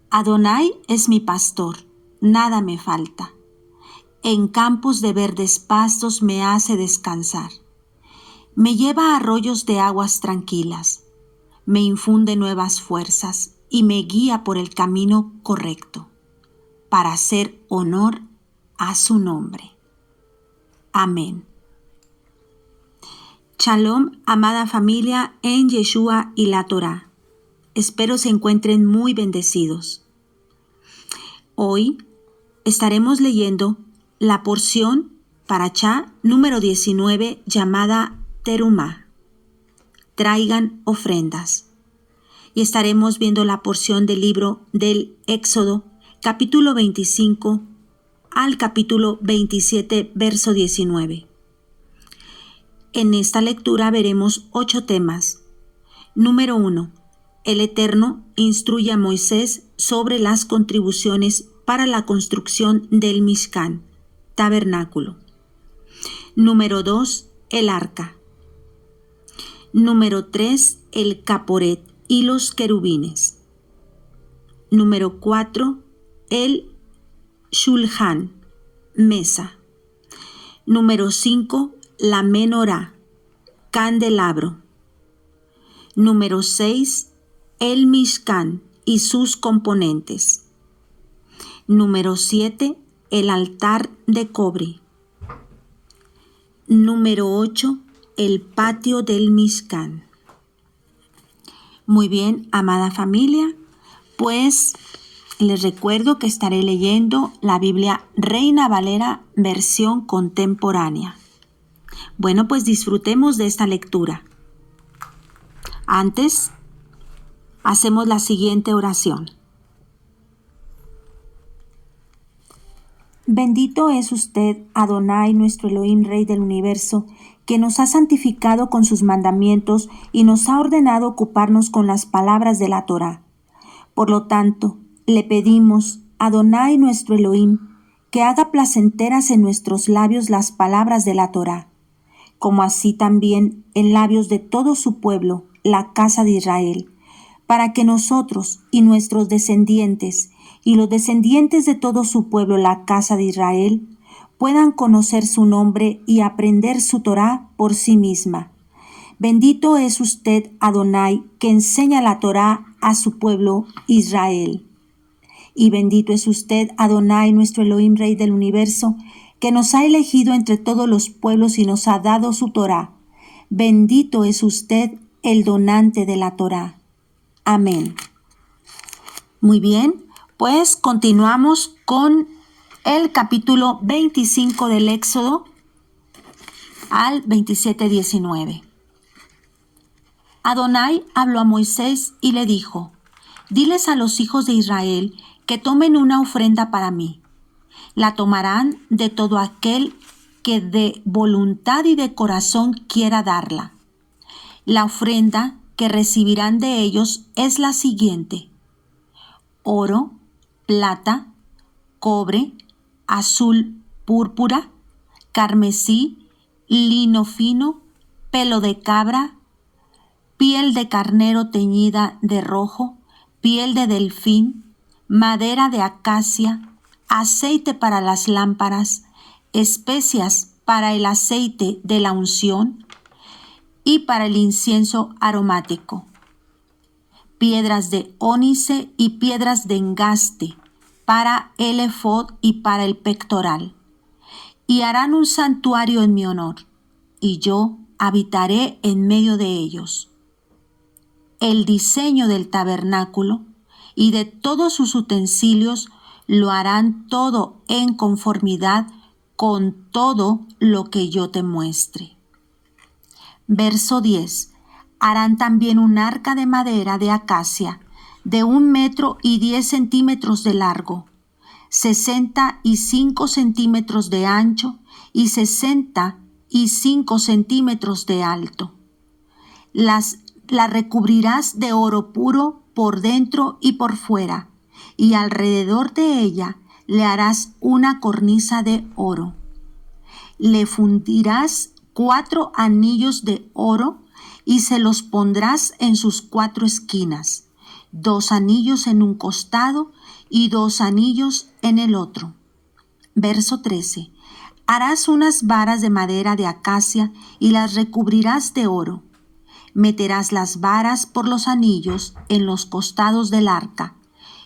Adonai es mi pastor, nada me falta. En campos de verdes pastos me hace descansar. Me lleva a arroyos de aguas tranquilas. Me infunde nuevas fuerzas y me guía por el camino correcto, para hacer honor a su nombre. Amén. Shalom, amada familia en Yeshua y la Torá. Espero se encuentren muy bendecidos. Hoy estaremos leyendo la porción Parashá número 19 llamada Terumá. Traigan ofrendas. Y estaremos viendo la porción del libro del Éxodo, capítulo 25 al capítulo 27, verso 19. En esta lectura veremos 8 temas. Número 1. El Eterno instruye a Moisés sobre las contribuciones para la construcción del Mishkan, tabernáculo. Número 2. El arca. Número 3. El caporet y los querubines. Número 4. El shulhan, mesa. Número 5. La menorá, candelabro. Número 6. El Mishkan y sus componentes. Número 7. El altar de cobre. Número 8. El patio del Mishkan. Muy bien, amada familia, pues les recuerdo que estaré leyendo la Biblia Reina Valera versión contemporánea. Bueno, pues disfrutemos de esta lectura. Antes, hacemos la siguiente oración. Bendito es usted, Adonai, nuestro Elohim, Rey del universo, que nos ha santificado con sus mandamientos y nos ha ordenado ocuparnos con las palabras de la Torá. Por lo tanto, le pedimos, Adonai, nuestro Elohim, que haga placenteras en nuestros labios las palabras de la Torá, como así también en labios de todo su pueblo, la casa de Israel, para que nosotros y nuestros descendientes y los descendientes de todo su pueblo, la casa de Israel, puedan conocer su nombre y aprender su Torá por sí misma. Bendito es usted, Adonai, que enseña la Torá a su pueblo Israel. Y bendito es usted, Adonai, nuestro Elohim, Rey del universo, que nos ha elegido entre todos los pueblos y nos ha dado su Torá. Bendito es usted, el donante de la Torá. Amén. Muy bien, pues continuamos con el capítulo 25 del Éxodo al 27:19. Adonai habló a Moisés y le dijo: diles a los hijos de Israel que tomen una ofrenda para mí. La tomarán de todo aquel que de voluntad y de corazón quiera darla. La ofrenda que recibirán de ellos es la siguiente: oro, plata, cobre, azul púrpura, carmesí, lino fino, pelo de cabra, piel de carnero teñida de rojo, piel de delfín, madera de acacia, aceite para las lámparas, especias para el aceite de la unción y para el incienso aromático, piedras de ónice y piedras de engaste para el efod y para el pectoral. Y harán un santuario en mi honor, y yo habitaré en medio de ellos. El diseño del tabernáculo y de todos sus utensilios lo harán todo en conformidad con todo lo que yo te muestre. Verso 10. Harán también un arca de madera de acacia de 1 metro y 10 centímetros de largo, 65 centímetros de ancho y 65 centímetros de alto. La recubrirás de oro puro por dentro y por fuera, y alrededor de ella le harás una cornisa de oro. Le fundirás 4 anillos de oro y se los pondrás en sus 4 esquinas. 2 anillos en un costado y 2 anillos en el otro. Verso 13. Harás unas varas de madera de acacia y las recubrirás de oro. Meterás las varas por los anillos en los costados del arca,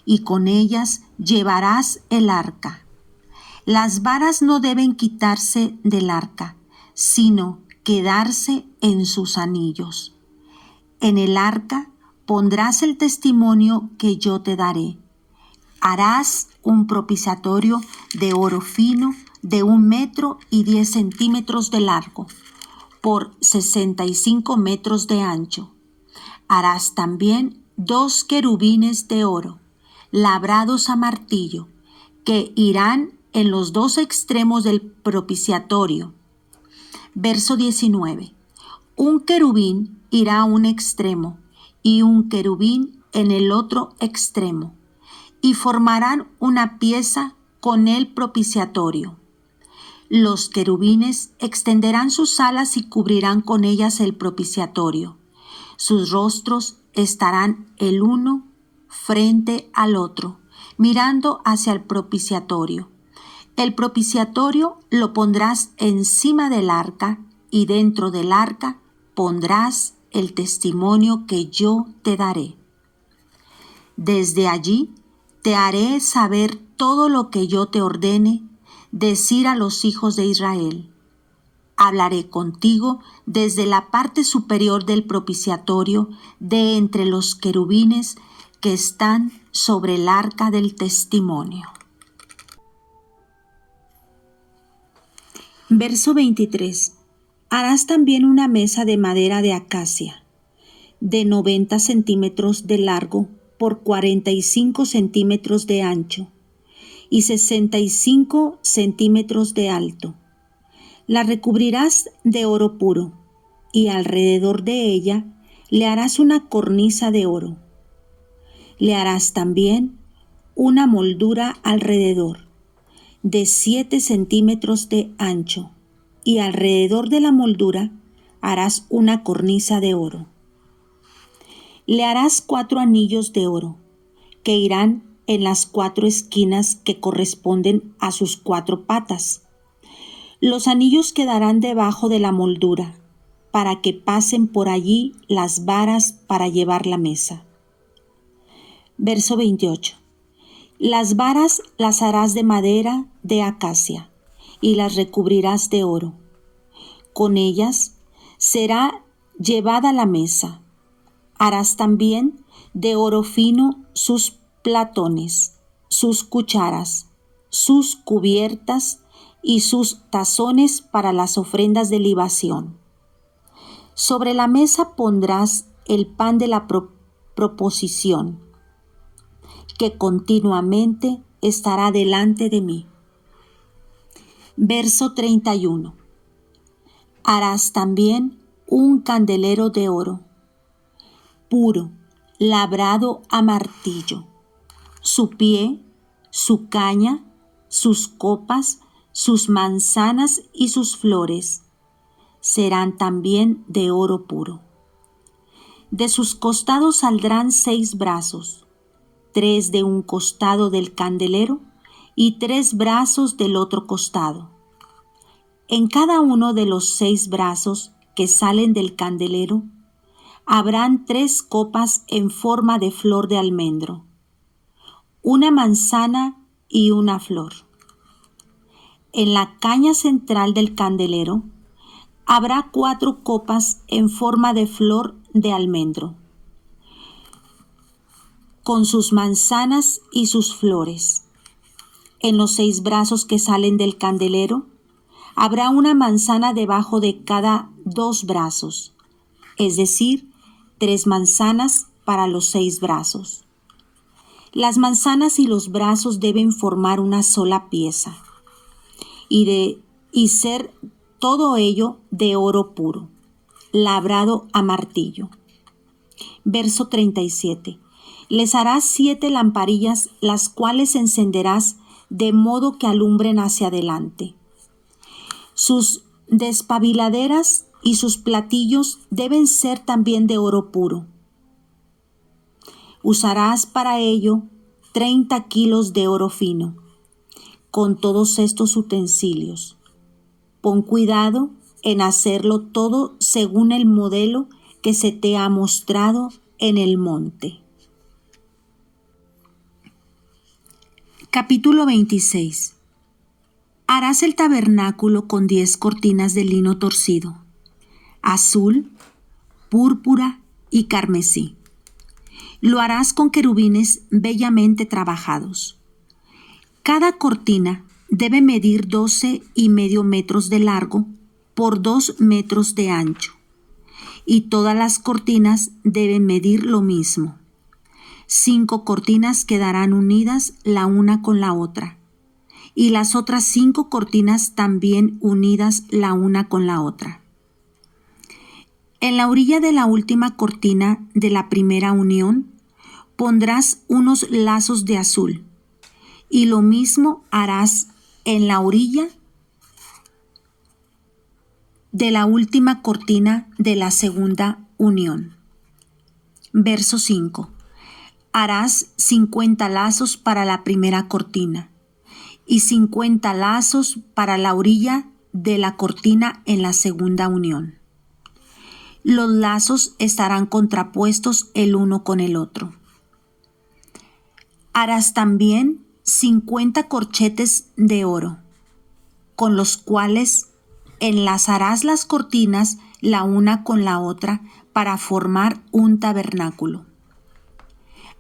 y con ellas llevarás el arca. Las varas no deben quitarse del arca, sino quedarse en sus anillos. En el arca pondrás el testimonio que yo te daré. Harás un propiciatorio de oro fino de 1,10 metros de largo, por 65 metros de ancho. Harás también 2 querubines de oro, labrados a martillo, que irán en los 2 extremos del propiciatorio. Verso 19. Un querubín irá a un extremo y un querubín en el otro extremo, y formarán una pieza con el propiciatorio. Los querubines extenderán sus alas y cubrirán con ellas el propiciatorio. Sus rostros estarán el uno frente al otro, mirando hacia el propiciatorio. El propiciatorio lo pondrás encima del arca, y dentro del arca pondrás el testimonio que yo te daré. Desde allí te haré saber todo lo que yo te ordene decir a los hijos de Israel. Hablaré contigo desde la parte superior del propiciatorio, de entre los querubines que están sobre el arca del testimonio. Verso 23. Harás también una mesa de madera de acacia, de 90 centímetros de largo por 45 centímetros de ancho y 65 centímetros de alto. La recubrirás de oro puro, y alrededor de ella le harás una cornisa de oro. Le harás también una moldura alrededor, de 7 centímetros de ancho, y alrededor de la moldura harás una cornisa de oro. Le harás 4 anillos de oro, que irán en las 4 esquinas que corresponden a sus 4 patas. Los anillos quedarán debajo de la moldura, para que pasen por allí las varas para llevar la mesa. Verso 28. Las varas las harás de madera de acacia, y las recubrirás de oro. Con ellas será llevada la mesa. Harás también de oro fino sus platones, sus cucharas, sus cubiertas y sus tazones para las ofrendas de libación. Sobre la mesa pondrás el pan de la proposición, que continuamente estará delante de mí. Verso 31. Harás también un candelero de oro, puro, labrado a martillo. Su pie, su caña, sus copas, sus manzanas y sus flores serán también de oro puro. De sus costados saldrán 6 brazos, 3 de un costado del candelero y 3 brazos del otro costado. En cada uno de los 6 brazos que salen del candelero habrán 3 copas en forma de flor de almendro, una manzana y una flor. En la caña central del candelero habrá 4 copas en forma de flor de almendro, con sus manzanas y sus flores. En los 6 brazos que salen del candelero habrá una manzana debajo de cada 2 brazos, es decir, 3 manzanas para los 6 brazos. Las manzanas y los brazos deben formar una sola pieza y ser todo ello de oro puro, labrado a martillo. Verso 37. Les harás 7 lamparillas, las cuales encenderás de modo que alumbren hacia adelante. Sus despabiladeras y sus platillos deben ser también de oro puro. Usarás para ello 30 kilos de oro fino, con todos estos utensilios. Pon cuidado en hacerlo todo según el modelo que se te ha mostrado en el monte. Capítulo 26. Harás el tabernáculo con 10 cortinas de lino torcido, azul, púrpura y carmesí. Lo harás con querubines bellamente trabajados. Cada cortina debe medir 12,5 metros de largo por 2 metros de ancho, y todas las cortinas deben medir lo mismo. 5 cortinas quedarán unidas la una con la otra, y las otras 5 cortinas también unidas la una con la otra. En la orilla de la última cortina de la primera unión pondrás unos lazos de azul, y lo mismo harás en la orilla de la última cortina de la segunda unión. Verso 5. Harás 50 lazos para la primera cortina y 50 lazos para la orilla de la cortina en la segunda unión. Los lazos estarán contrapuestos el uno con el otro. Harás también 50 corchetes de oro, con los cuales enlazarás las cortinas la una con la otra para formar un tabernáculo.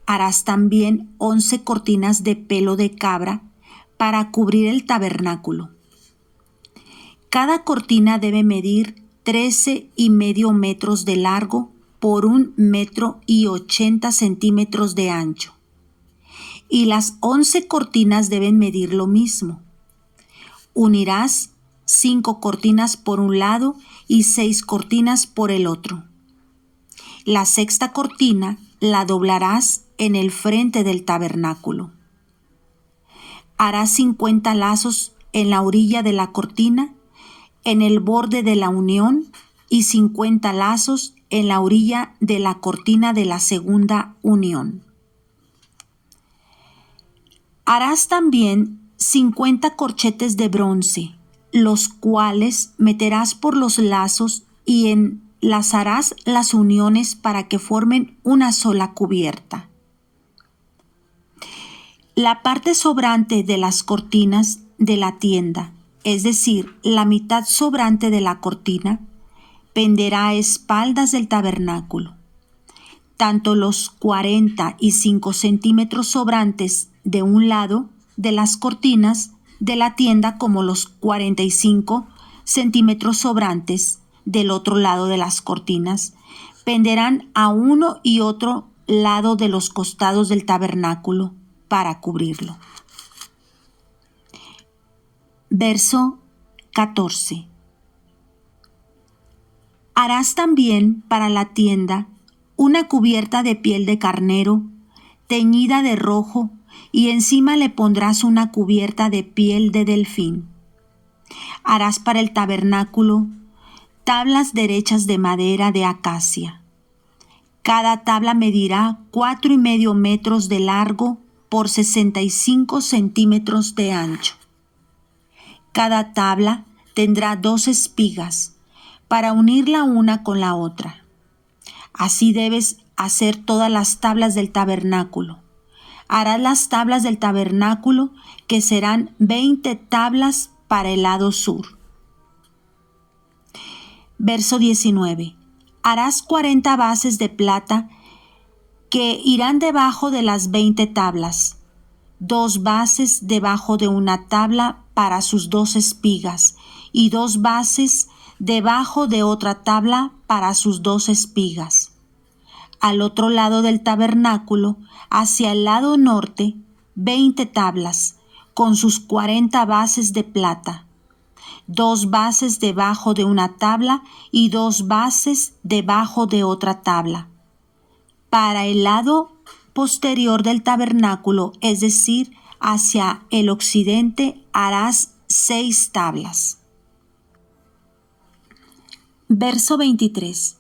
Harás también 11 cortinas de pelo de cabra para cubrir el tabernáculo. Cada cortina debe medir 13,5 metros de largo por 1,80 metros de ancho. Y las 11 cortinas deben medir lo mismo. Unirás 5 cortinas por un lado y 6 cortinas por el otro. La sexta cortina la doblarás en el frente del tabernáculo. Harás 50 lazos en la orilla de la cortina, en el borde de la unión, y 50 lazos en la orilla de la cortina de la segunda unión. Harás también 50 corchetes de bronce, los cuales meterás por los lazos y enlazarás las uniones para que formen una sola cubierta. La parte sobrante de las cortinas de la tienda, es decir, la mitad sobrante de la cortina, penderá a espaldas del tabernáculo. Tanto los 45 centímetros sobrantes de un lado de las cortinas de la tienda como los 45 centímetros sobrantes del otro lado de las cortinas penderán a uno y otro lado de los costados del tabernáculo para cubrirlo. Verso 14. Harás también para la tienda una cubierta de piel de carnero teñida de rojo, y encima le pondrás una cubierta de piel de delfín. Harás para el tabernáculo tablas derechas de madera de acacia. Cada tabla medirá 4,5 metros de largo por 65 centímetros de ancho. Cada tabla tendrá 2 espigas para unirla una con la otra. Así debes hacer todas las tablas del tabernáculo. Harás las tablas del tabernáculo, que serán 20 tablas para el lado sur. Verso 19. Harás 40 bases de plata que irán debajo de las 20 tablas, 2 bases debajo de una tabla para sus 2 espigas, y 2 bases debajo de otra tabla para sus 2 espigas. Al otro lado del tabernáculo, hacia el lado norte, 20 tablas, con sus 40 bases de plata, 2 bases debajo de una tabla y 2 bases debajo de otra tabla. Para el lado posterior del tabernáculo, es decir, hacia el occidente, harás 6 tablas. Verso 23.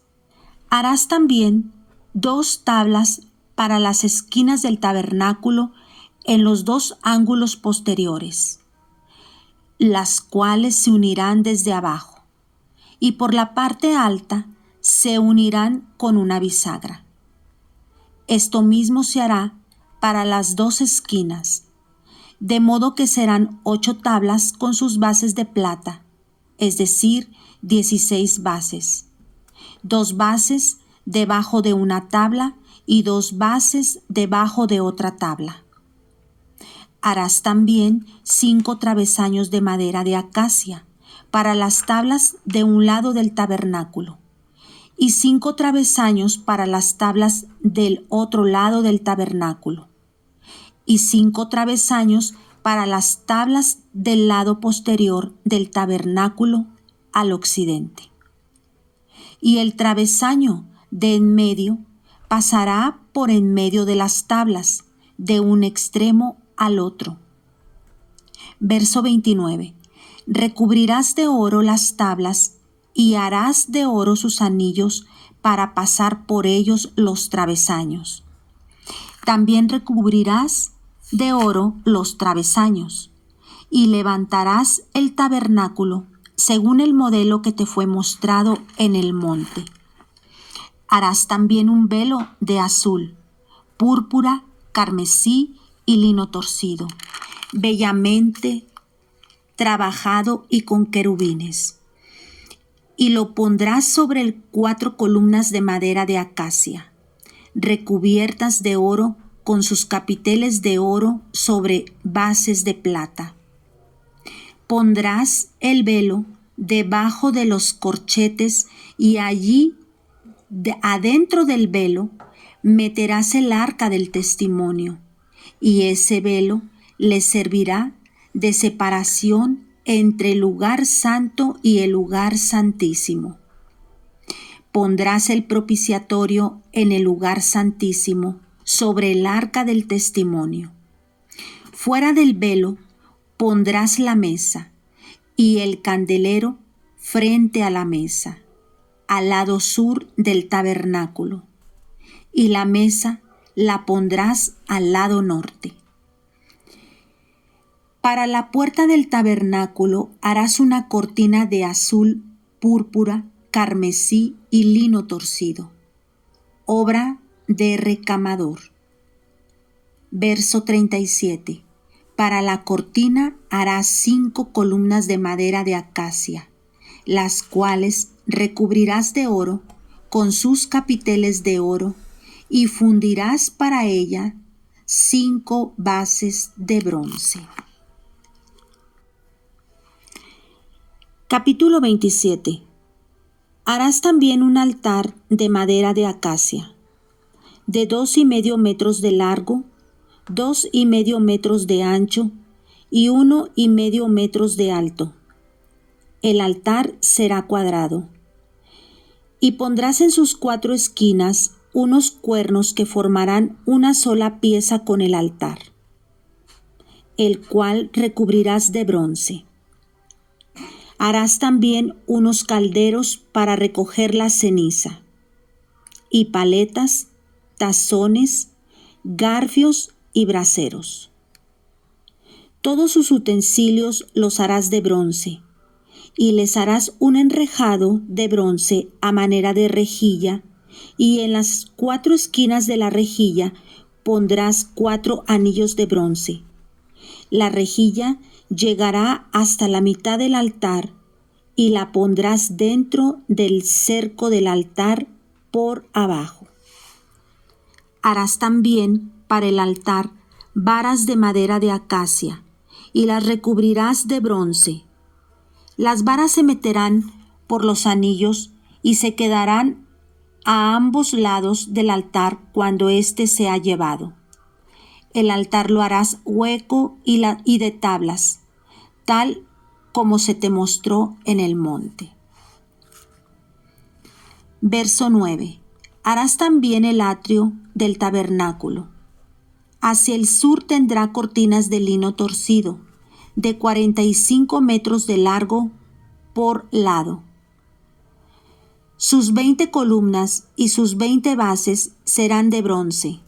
Harás también 2 tablas para las esquinas del tabernáculo en los 2 ángulos posteriores, las cuales se unirán desde abajo, y por la parte alta se unirán con una bisagra. Esto mismo se hará para las 2 esquinas, de modo que serán 8 tablas con sus bases de plata, es decir, 16 bases. 2 bases debajo de una tabla y 2 bases debajo de otra tabla. Harás también 5 travesaños de madera de acacia para las tablas de un lado del tabernáculo y 5 travesaños para las tablas del otro lado del tabernáculo y 5 travesaños para las tablas del lado posterior del tabernáculo al occidente. Y el travesaño de en medio pasará por en medio de las tablas, de un extremo al otro. Verso 29. Recubrirás de oro las tablas y harás de oro sus anillos para pasar por ellos los travesaños. También recubrirás de oro los travesaños y levantarás el tabernáculo según el modelo que te fue mostrado en el monte. Harás también un velo de azul, púrpura, carmesí y lino torcido, bellamente trabajado y con querubines. Y lo pondrás sobre 4 columnas de madera de acacia, recubiertas de oro con sus capiteles de oro sobre bases de plata. Pondrás el velo debajo de los corchetes y allí, adentro del velo, meterás el arca del testimonio, y ese velo le servirá de separación entre el lugar santo y el lugar santísimo. Pondrás el propiciatorio en el lugar santísimo sobre el arca del testimonio. Fuera del velo pondrás la mesa y el candelero frente a la mesa, al lado sur del tabernáculo, y la mesa la pondrás al lado norte. Para la puerta del tabernáculo harás una cortina de azul, púrpura, carmesí y lino torcido, obra de recamador. Verso 37. Para la cortina harás 5 columnas de madera de acacia, las cuales recubrirás de oro con sus capiteles de oro, y fundirás para ella 5 bases de bronce. Capítulo 27. Harás también un altar de madera de acacia, de 2,5 metros de largo, 2,5 metros de ancho y 1,5 metros de alto. El altar será cuadrado. Y pondrás en sus 4 esquinas unos cuernos que formarán una sola pieza con el altar, el cual recubrirás de bronce. Harás también unos calderos para recoger la ceniza, y paletas, tazones, garfios y braseros. Todos sus utensilios los harás de bronce, y les harás un enrejado de bronce a manera de rejilla, y en las 4 esquinas de la rejilla pondrás 4 anillos de bronce. La rejilla llegará hasta la mitad del altar y la pondrás dentro del cerco del altar por abajo. Harás también para el altar varas de madera de acacia y las recubrirás de bronce. Las varas se meterán por los anillos y se quedarán a ambos lados del altar cuando éste sea llevado. El altar lo harás hueco y de tablas, tal como se te mostró en el monte. Verso 9. Harás también el atrio del tabernáculo. Hacia el sur tendrá cortinas de lino torcido, de 45 metros de largo por lado. Sus 20 columnas y sus 20 bases serán de bronce,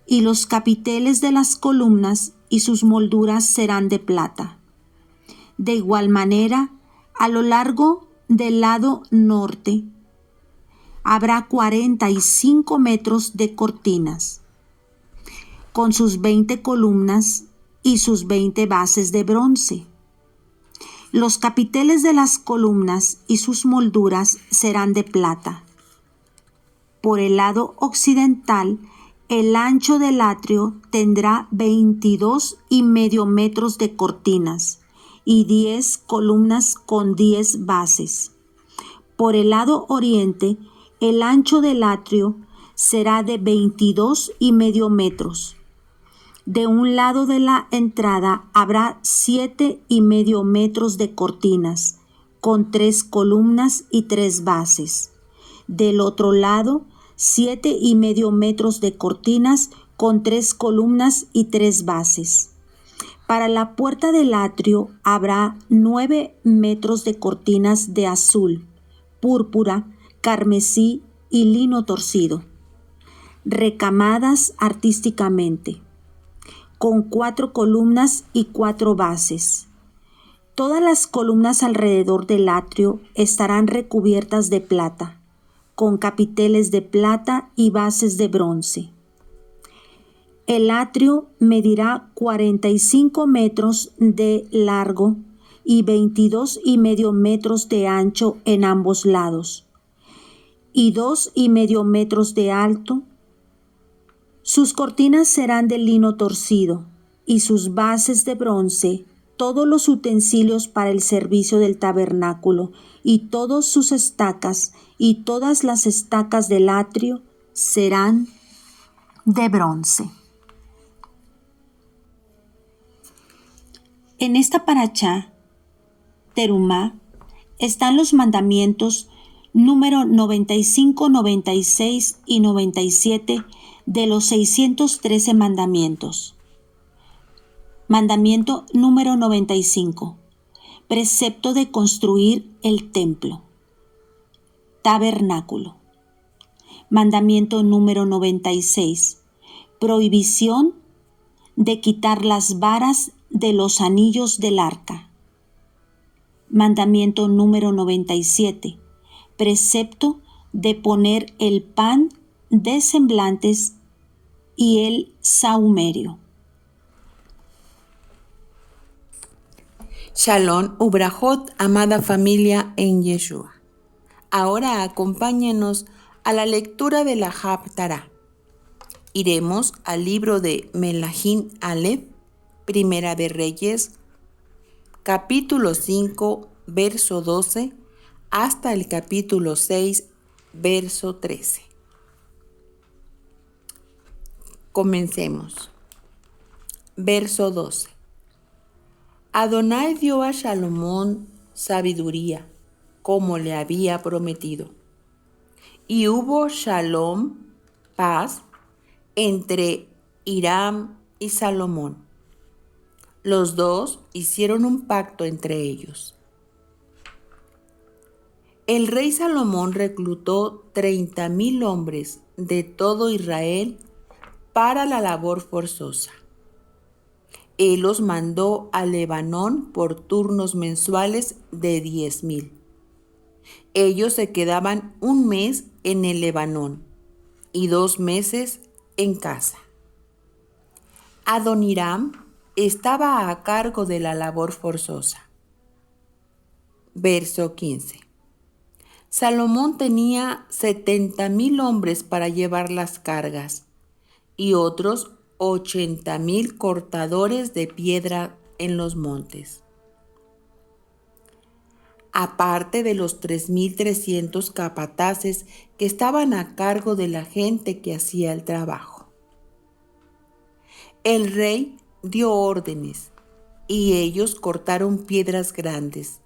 y los capiteles de las columnas y sus molduras serán de plata. De igual manera, a lo largo del lado norte habrá 45 metros de cortinas, con sus 20 columnas y sus 20 bases de bronce. Los capiteles de las columnas y sus molduras serán de plata. Por el lado occidental, el ancho del atrio tendrá 22,5 metros de cortinas y 10 columnas con 10 bases. Por el lado oriente, el ancho del atrio será de 22,5 metros. De un lado de la entrada habrá 7,5 metros de cortinas, con 3 columnas y 3 bases. Del otro lado, 7,5 metros de cortinas, con 3 columnas y 3 bases. Para la puerta del atrio habrá 9 metros de cortinas de azul, púrpura, carmesí y lino torcido, recamadas artísticamente, con 4 columnas y 4 bases. Todas las columnas alrededor del atrio estarán recubiertas de plata, con capiteles de plata y bases de bronce. El atrio medirá 45 metros de largo y 22,5 metros de ancho en ambos lados, y 2,5 metros de alto. Sus cortinas serán de lino torcido, y sus bases de bronce. Todos los utensilios para el servicio del tabernáculo, y todas sus estacas, y todas las estacas del atrio serán de bronce. En esta parashá, Terumá, están los mandamientos número 95, 96 y 97 de los 613 mandamientos. Mandamiento número 95. Precepto de construir el templo. Tabernáculo. Mandamiento número 96. Prohibición de quitar las varas de los anillos del arca. Mandamiento número 97. Precepto de poner el pan de semblantes y el sahumerio. Shalom Ubrajot, amada familia en Yeshua. Ahora acompáñenos a la lectura de la Haftará. Iremos al libro de Melahim Aleph, Primera de Reyes, capítulo 5, verso 12, hasta el capítulo 6, verso 13. Comencemos. Verso 12. Adonai dio a Salomón sabiduría, como le había prometido. Y hubo shalom, paz, entre Hiram y Salomón. Los dos hicieron un pacto entre ellos. El rey Salomón reclutó 30,000 hombres de todo Israel para la labor forzosa. Él los mandó a Lebanón por turnos mensuales de 10,000. Ellos se quedaban un mes en el Lebanón y 2 meses en casa. Adoniram estaba a cargo de la labor forzosa. Verso 15. Salomón tenía 70,000 hombres para llevar las cargas y otros 80,000 cortadores de piedra en los montes, aparte de los 3,300 capataces que estaban a cargo de la gente que hacía el trabajo. El rey dio órdenes y ellos cortaron piedras grandes,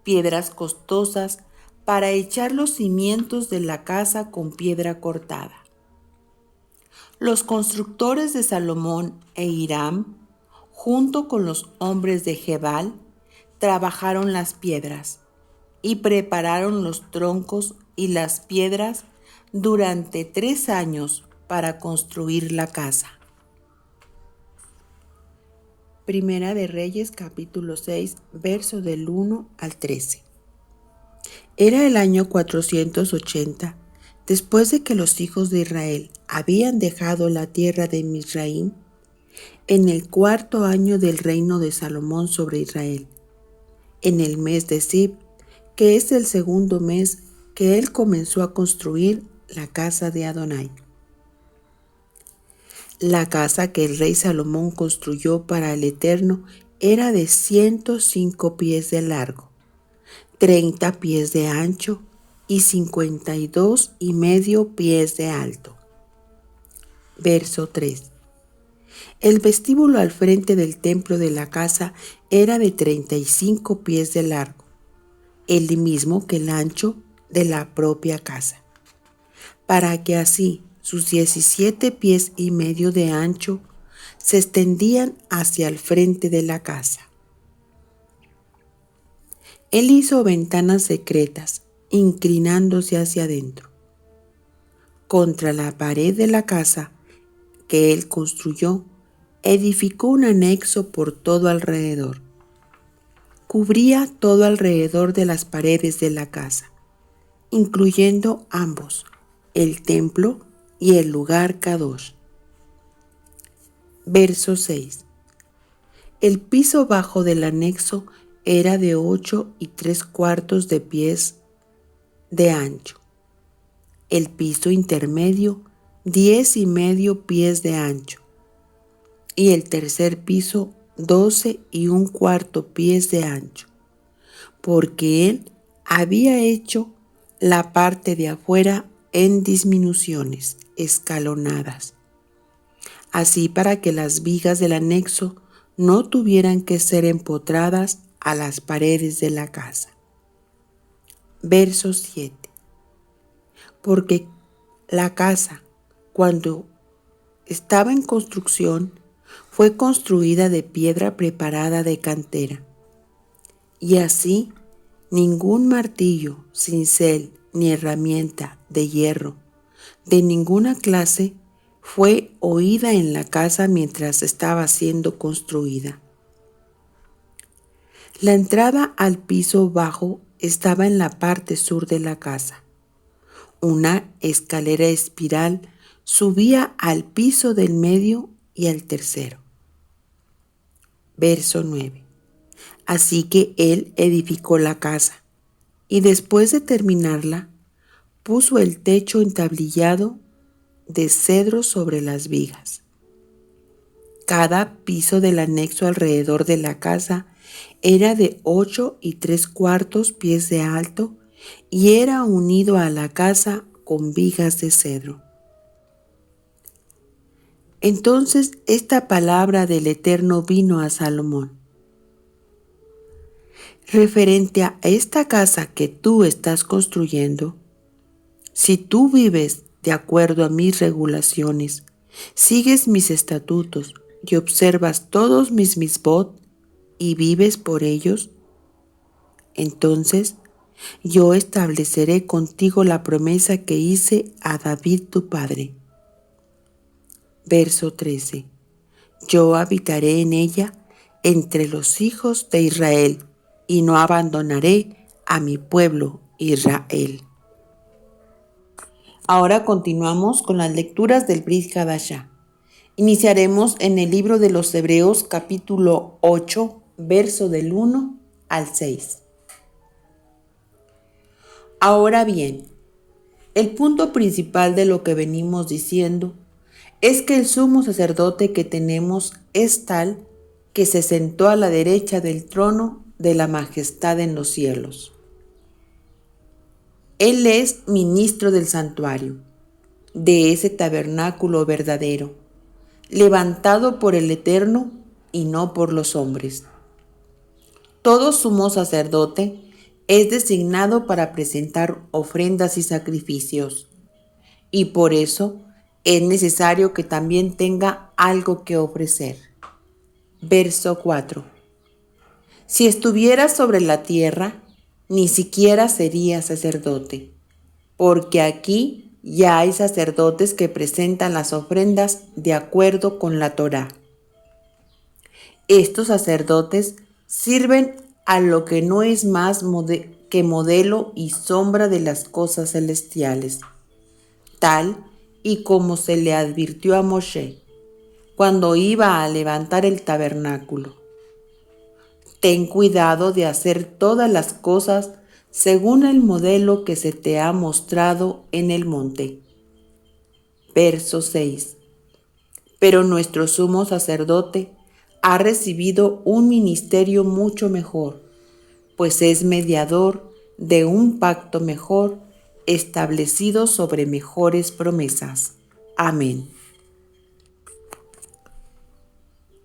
piedras costosas, para echar los cimientos de la casa con piedra cortada. Los constructores de Salomón e Hiram, junto con los hombres de Gebal, trabajaron las piedras y prepararon los troncos y las piedras durante 3 años para construir la casa. Primera de Reyes, capítulo 6, verso del 1 al 13. Era el año 480, después de que los hijos de Israel habían dejado la tierra de Misraim, en el 4.º año del reino de Salomón sobre Israel, en el mes de Sib, que es el 2.º mes que él comenzó a construir la casa de Adonai. La casa que el rey Salomón construyó para el Eterno era de 105 pies de largo, 30 pies de ancho y 52,5 pies de alto. Verso 3. El vestíbulo al frente del templo de la casa era de 35 pies de largo, el mismo que el ancho de la propia casa, para que así sus 17,5 pies de ancho se extendían hacia el frente de la casa. Él hizo ventanas secretas, inclinándose hacia adentro. Contra la pared de la casa que él construyó, edificó un anexo por todo alrededor. Cubría todo alrededor de las paredes de la casa, incluyendo ambos, el templo y el lugar Kadosh. Verso 6. El piso bajo del anexo era de 8,75 de pies de ancho. El piso intermedio, 10,5 pies de ancho. Y el tercer piso, 12,25 pies de ancho, porque él había hecho la parte de afuera en disminuciones escalonadas, así para que las vigas del anexo no tuvieran que ser empotradas a las paredes de la casa. Verso 7. Porque la casa, cuando estaba en construcción, fue construida de piedra preparada de cantera, y así ningún martillo, cincel ni herramienta de hierro de ninguna clase fue oída en la casa mientras estaba siendo construida. La entrada al piso bajo estaba en la parte sur de la casa. Una escalera espiral subía al piso del medio y al tercero. Verso 9. Así que él edificó la casa, y después de terminarla, puso el techo entablillado de cedro sobre las vigas. Cada piso del anexo alrededor de la casa era de 8,75 pies de alto y era unido a la casa con vigas de cedro. Entonces esta palabra del Eterno vino a Salomón: referente a esta casa que tú estás construyendo, si tú vives de acuerdo a mis regulaciones, sigues mis estatutos y observas todos mis mitzvot y vives por ellos, entonces yo estableceré contigo la promesa que hice a David tu padre. Verso 13. Yo habitaré en ella entre los hijos de Israel y no abandonaré a mi pueblo Israel. Ahora continuamos con las lecturas del Brit Hadashah. Iniciaremos en el libro de los Hebreos capítulo 8, verso del 1 al 6. Ahora bien, el punto principal de lo que venimos diciendo es que el sumo sacerdote que tenemos es tal que se sentó a la derecha del trono de la majestad en los cielos. Él es ministro del santuario, de ese tabernáculo verdadero, levantado por el Eterno y no por los hombres. Todo sumo sacerdote es designado para presentar ofrendas y sacrificios, y por eso es necesario que también tenga algo que ofrecer. Verso 4. Si estuviera sobre la tierra, ni siquiera sería sacerdote, porque aquí Ya hay sacerdotes que presentan las ofrendas de acuerdo con la Torá. Estos sacerdotes sirven a lo que no es más que modelo y sombra de las cosas celestiales, tal y como se le advirtió a Moshe cuando iba a levantar el tabernáculo. Ten cuidado de hacer todas las cosas según el modelo que se te ha mostrado en el monte. Verso 6. Pero nuestro sumo sacerdote ha recibido un ministerio mucho mejor, pues es mediador de un pacto mejor, establecido sobre mejores promesas. Amén.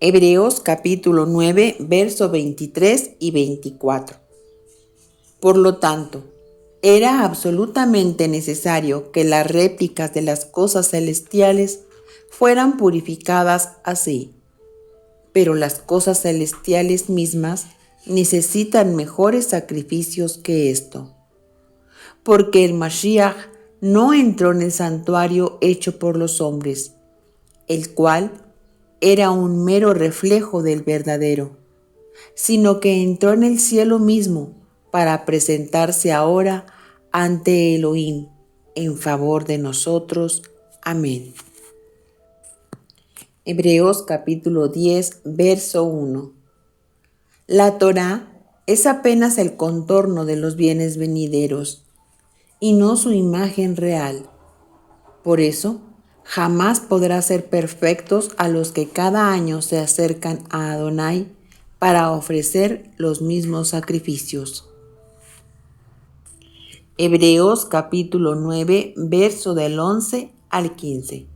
Hebreos capítulo 9, verso 23 y 24. Por lo tanto, era absolutamente necesario que las réplicas de las cosas celestiales fueran purificadas así. Pero las cosas celestiales mismas necesitan mejores sacrificios que esto. Porque el Mashiach no entró en el santuario hecho por los hombres, el cual era un mero reflejo del verdadero, sino que entró en el cielo mismo para presentarse ahora ante Elohim en favor de nosotros. Amén. Hebreos capítulo 10, verso 1. La Torá es apenas el contorno de los bienes venideros y no su imagen real. Por eso, jamás podrá ser perfectos a los que cada año se acercan a Adonai para ofrecer los mismos sacrificios. Hebreos capítulo 9, verso del 11 al 15.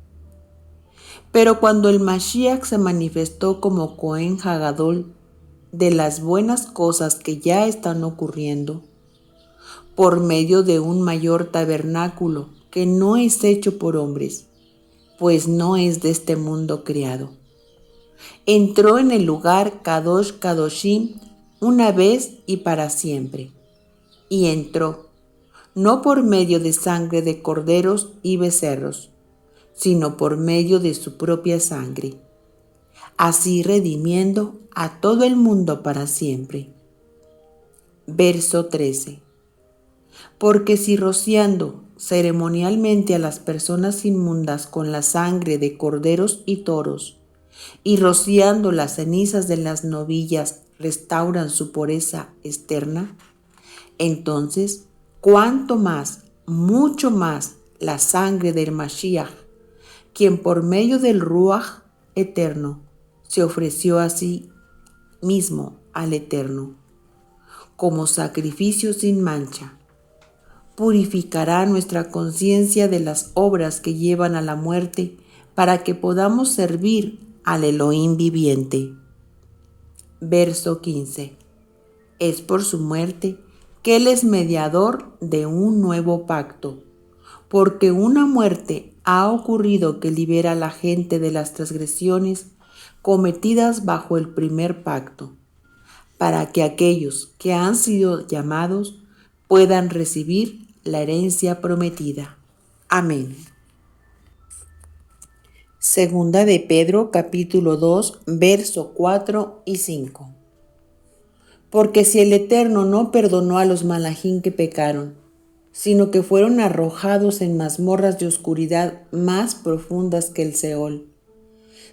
Pero cuando el Mashiach se manifestó como Cohen Hagadol de las buenas cosas que ya están ocurriendo, por medio de un mayor tabernáculo que no es hecho por hombres, pues no es de este mundo creado, entró en el lugar Kadosh Kadoshim una vez y para siempre, y entró, no por medio de sangre de corderos y becerros, sino por medio de su propia sangre, así redimiendo a todo el mundo para siempre. Verso 13. Porque si rociando ceremonialmente a las personas inmundas con la sangre de corderos y toros, y rociando las cenizas de las novillas restauran su pureza externa, entonces, ¿cuánto más, mucho más, la sangre del Mashiach, quien por medio del Ruach eterno se ofreció a sí mismo al Eterno, como sacrificio sin mancha, purificará nuestra conciencia de las obras que llevan a la muerte para que podamos servir al Elohim viviente? Verso 15. Es por su muerte que Él es mediador de un nuevo pacto, porque una muerte ha ocurrido que libera a la gente de las transgresiones cometidas bajo el primer pacto, para que aquellos que han sido llamados puedan recibir la herencia prometida. Amén. Segunda de Pedro capítulo 2, verso 4 y 5. Porque si el Eterno no perdonó a los malajín que pecaron, sino que fueron arrojados en mazmorras de oscuridad más profundas que el Seol,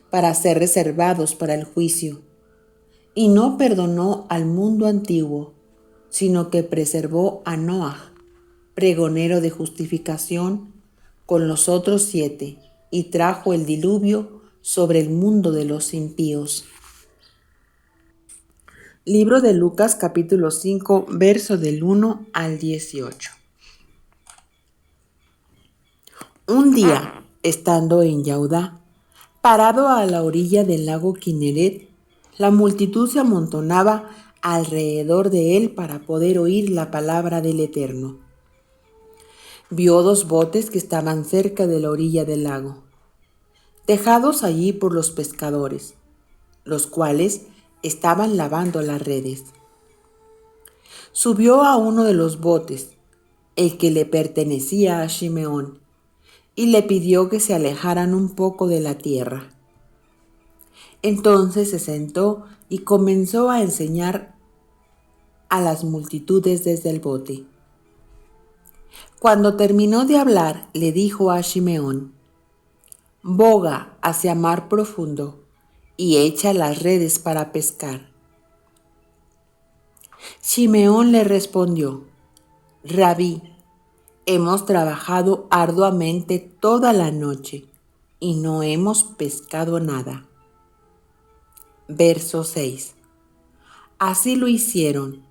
para ser reservados para el juicio, y no perdonó al mundo antiguo, sino que preservó a Noaj, pregonero de justificación, con los otros 7, y trajo el diluvio sobre el mundo de los impíos. Libro de Lucas capítulo 5, verso del 1 al 18. Un día, estando en Yaudá, parado a la orilla del lago Kineret, la multitud se amontonaba alrededor de él para poder oír la palabra del Eterno. Vio 2 botes que estaban cerca de la orilla del lago, dejados allí por los pescadores, los cuales estaban lavando las redes. Subió a uno de los botes, el que le pertenecía a Shimeón, y le pidió que se alejaran un poco de la tierra. Entonces se sentó y comenzó a enseñar a las multitudes desde el bote. Cuando terminó de hablar, le dijo a Shimeón: boga hacia mar profundo y echa las redes para pescar. Shimeón le respondió: Rabí, hemos trabajado arduamente toda la noche y no hemos pescado nada. Verso 6. Así lo hicieron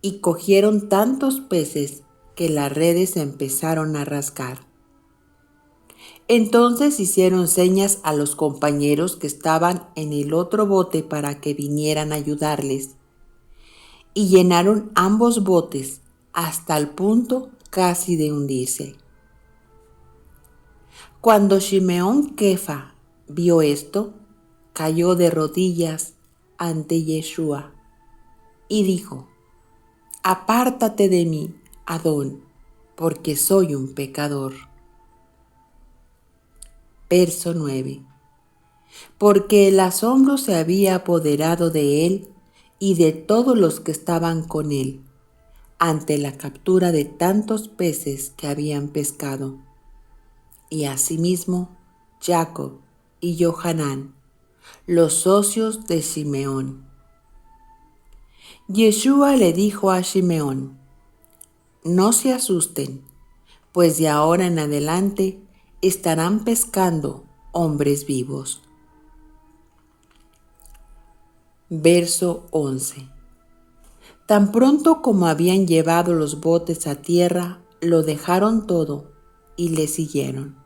y cogieron tantos peces que las redes empezaron a rasgar. Entonces hicieron señas a los compañeros que estaban en el otro bote para que vinieran a ayudarles, y llenaron ambos botes hasta el punto casi de hundirse. Cuando Shimeón Kefa vio esto, cayó de rodillas ante Yeshua y dijo: apártate de mí, Adón, porque soy un pecador. Verso 9. Porque el asombro se había apoderado de él y de todos los que estaban con él, ante la captura de tantos peces que habían pescado. Y asimismo Jacob y Johanán, los socios de Simeón. Yeshua le dijo a Simeón: no se asusten, pues de ahora en adelante estarán pescando hombres vivos. Verso 11. Tan pronto como habían llevado los botes a tierra, lo dejaron todo y le siguieron.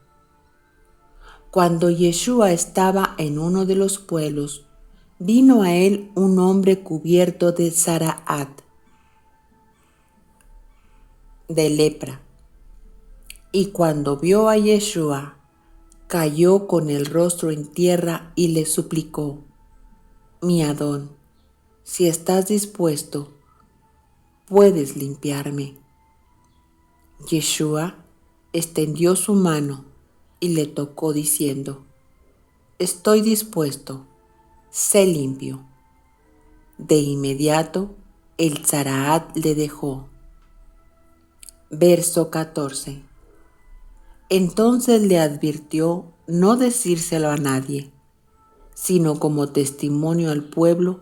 Cuando Yeshua estaba en uno de los pueblos, vino a él un hombre cubierto de zaraat, de lepra, y cuando vio a Yeshua, cayó con el rostro en tierra y le suplicó: mi Adón, si estás dispuesto, puedes limpiarme. Yeshua extendió su mano y le tocó diciendo: estoy dispuesto, sé limpio. De inmediato el zaraat le dejó. Verso 14. Entonces le advirtió no decírselo a nadie, sino como testimonio al pueblo: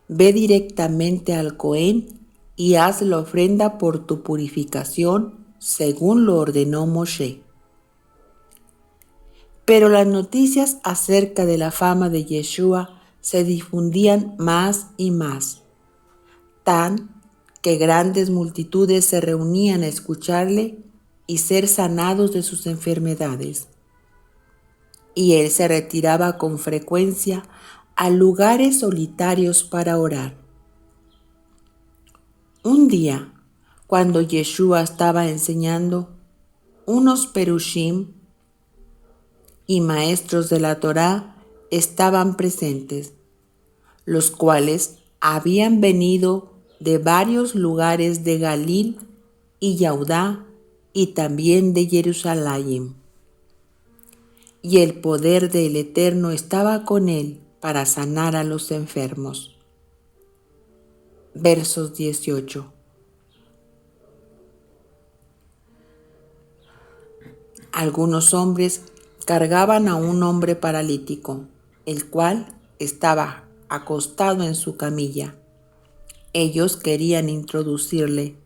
ve directamente al Cohen y haz la ofrenda por tu purificación, según lo ordenó Moshe. Pero las noticias acerca de la fama de Yeshua se difundían más y más, tan que grandes multitudes se reunían a escucharle y ser sanados de sus enfermedades. Y él se retiraba con frecuencia a lugares solitarios para orar. Un día, cuando Yeshua estaba enseñando, unos perushim y maestros de la Torá estaban presentes, los cuales habían venido de varios lugares de Galil y Yahudá y también de Jerusalén. Y el poder del Eterno estaba con él para sanar a los enfermos. Versos 18. Algunos hombres cargaban a un hombre paralítico, el cual estaba acostado en su camilla. Ellos querían introducirle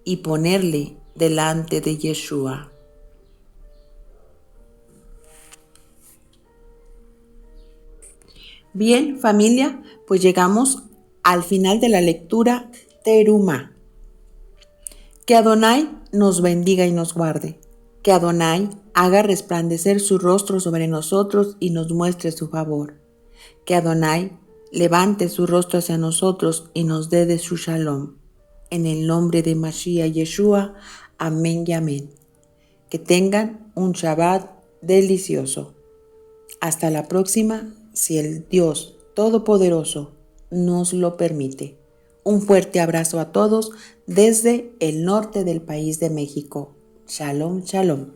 y ponerle delante de Yeshua. Bien, familia, pues llegamos al final de la lectura Terumá. Que Adonai nos bendiga y nos guarde. Que Adonai haga resplandecer su rostro sobre nosotros y nos muestre su favor. Que Adonai levante su rostro hacia nosotros y nos dé de su shalom. En el nombre de Mashiach Yeshua, amén y amén. Que tengan un Shabbat delicioso. Hasta la próxima, si el Dios Todopoderoso nos lo permite. Un fuerte abrazo a todos desde el norte del país de México. Shalom, shalom.